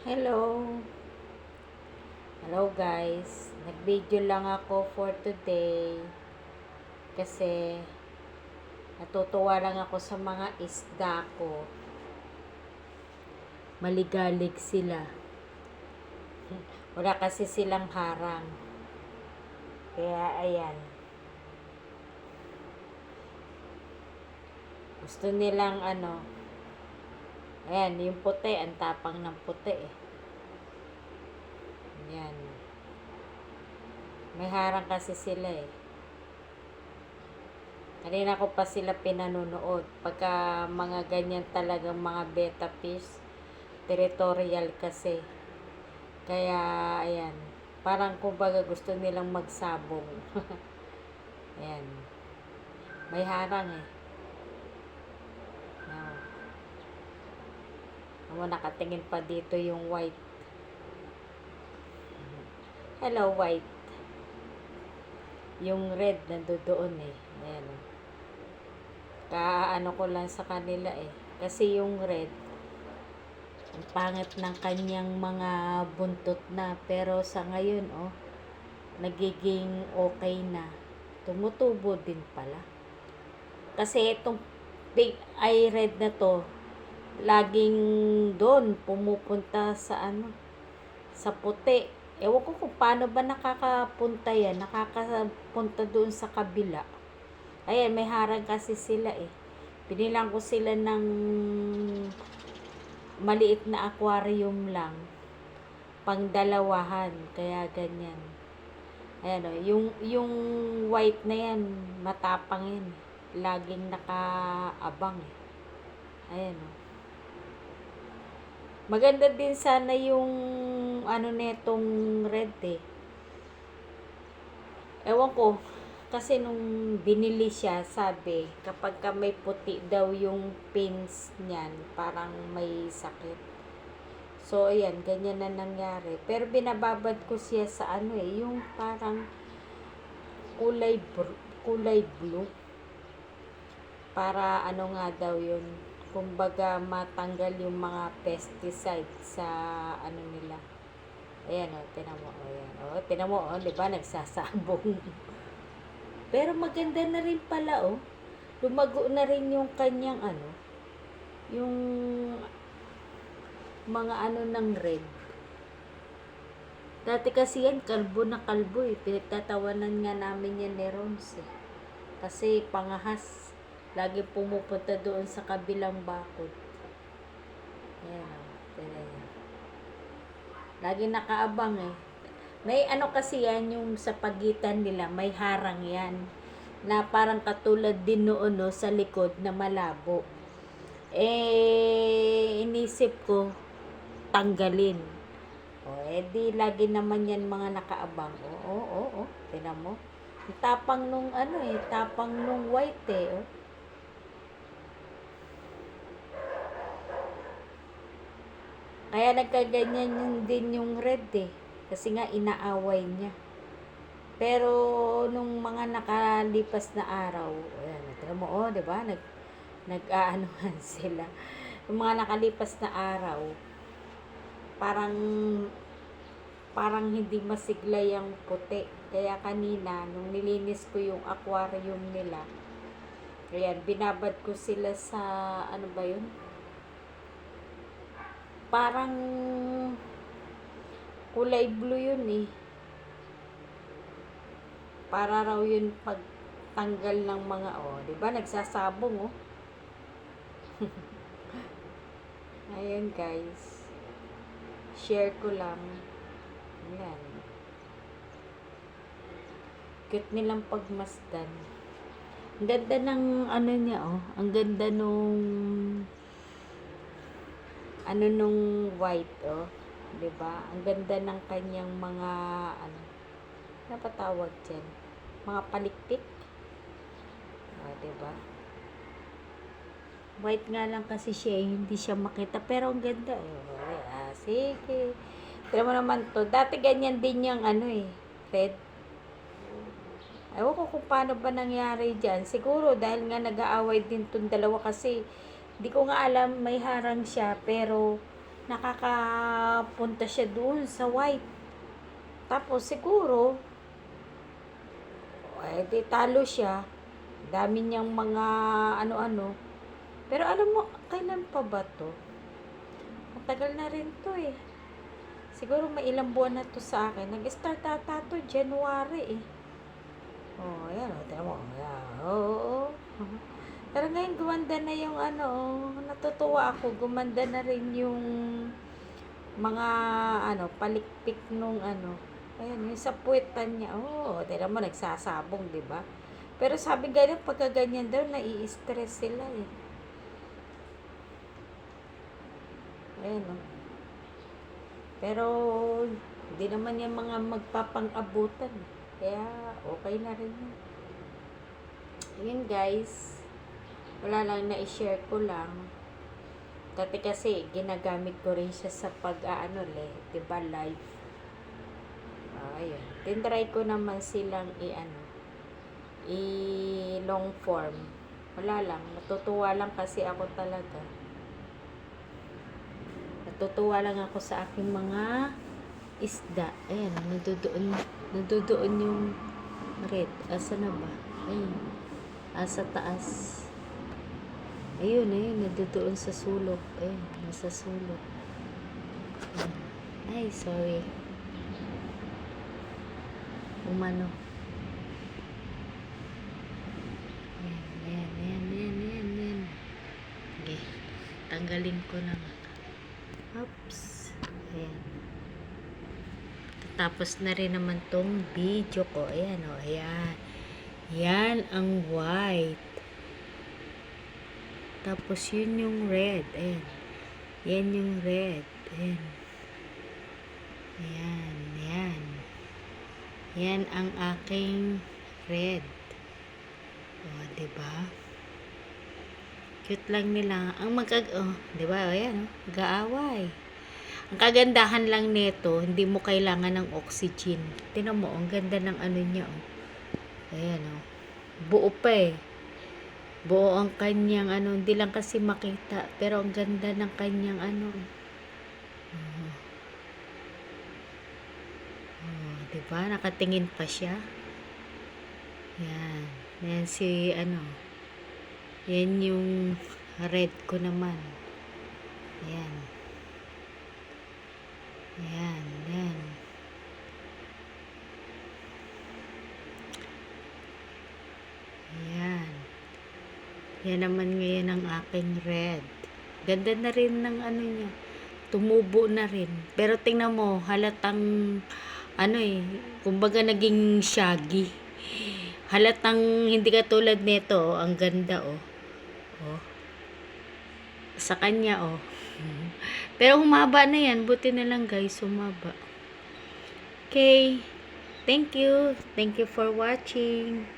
Hello. Hello guys. Nag-video lang ako for today kasi natutuwa lang ako sa mga isda ko. Maligalig sila. Wala kasi silang harang. Kaya ayan. Gusto nilang ayan, yung puti, ang tapang ng puti eh. Ayan. May harang kasi sila eh. Kanina ko pa sila pinanunood. Pagka mga ganyan talagang mga betta fish, territorial kasi. Kaya, ayan. Parang kumbaga gusto nilang magsabong. Ayan. May harang eh. Ayan. Nakatingin pa dito yung white. Hello, white. Yung red nandoon eh. Ayan. Kaano ko lang sa kanila eh. Kasi yung red, ang pangit ng kanyang mga buntot na. Pero sa ngayon, nagiging okay na. Tumutubo din pala. Kasi itong big eye red na to, laging doon pumupunta sa sa puti. Ewan ko kung paano ba nakakapunta yan. Nakakapunta doon sa kabila. Ayan, may harang kasi sila eh. Pinilang ko sila ng maliit na aquarium lang. Pangdalawahan. Kaya ganyan. Ayan o. Yung white na yan, matapang yan. Laging nakaabang eh. Ayan o. Maganda din sana yung netong red eh. Ewan ko, kasi nung binili siya, sabi, kapag ka may puti daw yung pins niyan, parang may sakit. So, ayan, ganyan na nangyari. Pero binababad ko siya sa yung parang kulay blue. Para nga daw yun, kumbaga matanggal yung mga pesticides sa nila. Ayan tinan mo, ayan. Tinan mo, di ba, nagsasabong. Pero maganda na rin pala, lumago na rin yung kanyang yung mga ng red. Dati kasi yan, kalbo na kalbo eh. Pinagtatawanan nga namin yan ni Rons eh. Kasi pangahas. Lagi pumupunta doon sa kabilang bakod. Ayan o. Lagi nakaabang eh. May kasi yan yung sa pagitan nila. May harang yan. Na parang katulad din noon sa likod na malabo. Inisip ko tanggalin. Di lagi naman yan mga nakaabang. Tingnan mo. Tapang nung tapang nung white eh. Kaya nagkaganyan din yung red eh. Kasi nga inaaway niya. Pero nung mga nakalipas na araw, ayan, tingnan mo, di ba? Nag-aanuhan sila. Yung mga nakalipas na araw, parang hindi masigla yung puti. Kaya kanina, nung nilinis ko yung aquarium nila, ayan, binabad ko sila sa, ba yun? Parang kulay blue yun eh. Para raw yun pagtanggal ng mga, di ba, nagsasabong Ayan guys. Share ko lang. Ayan. Cute nilang pagmasdan. Ang ganda ng niya Ang ganda nung nung white diba? Ang ganda ng kanyang mga napatawag dyan, mga palikpik. Diba? White nga lang kasi siya, hindi siya makita, pero ang ganda sige. Tignan mo naman to. Dati ganyan din yung red. Ewan ko kung paano ba nangyari dyan. Siguro dahil nga nag-aaway din tong dalawa kasi di ko nga alam, may harang siya pero nakakapunta siya doon sa white. Tapos siguro, di talo siya. Dami niyang mga ano-ano. Pero alam mo, kailan pa ba to? Matagal na rin to eh. Siguro may ilang buwan na to sa akin. Nag-start ata to January eh. Oh, ayan o. Tignan mo. Ayan. Oo. Pero ngayon gumanda na yung ano, natutuwa ako. Gumanda na rin yung mga ano, palikpik nung ano. Ayan, yung sa puwetan niya. Oh, tignan mo, nagsasabong, di ba? Pero sabi ganyan, pagka ganyan daw, nai-stress sila eh. Ayan o. Pero, hindi naman yung mga magpapang-abutan. Kaya, okay na rin yun. Ayun guys. Wala lang, na-share ko lang. Dati kasi, ginagamit ko rin siya sa diba, live. Ayun. Tinry ko naman silang long form. Wala lang. Natutuwa lang kasi ako talaga. Natutuwa lang ako sa aking mga isda. Ayan, nadudoon yung red. Asa na ba? Ayun. Asa taas. Ayun, nadudoon sa sulok. Ayun, nasa sulok. Ay, sorry. Umano. Ayan. Okay. Tanggalin ko na nga. Oops. Ayan. Tapos na rin naman tong video ko. Ayan o. Ayan. Yan ang white. Tapos yun yung red. Ayan. Yan yung red. Ayan. Ayan. Yan ang aking red. O, diba? Cute lang nila. Ang diba? Ayan, mag-aaway. Ang kagandahan lang nito, hindi mo kailangan ng oxygen. Tingnan mo, ang ganda ng ano niya, oh. Ayan, oh. Buo pa eh. Buo ang kanyang hindi lang kasi makita, pero ang ganda ng kanyang diba? Nakatingin pa siya. Yan. Yan yan yung red ko naman. Ayan. Ayan. Ayan. Yan naman ngayon ang aking red. Ganda na rin ng niya. Tumubo na rin. Pero tingnan mo, halatang kumbaga naging shaggy. Halatang hindi katulad nito, ang ganda oh. Sa kanya oh. Pero humaba na yan, buti na lang guys, humaba. Okay. Thank you for watching.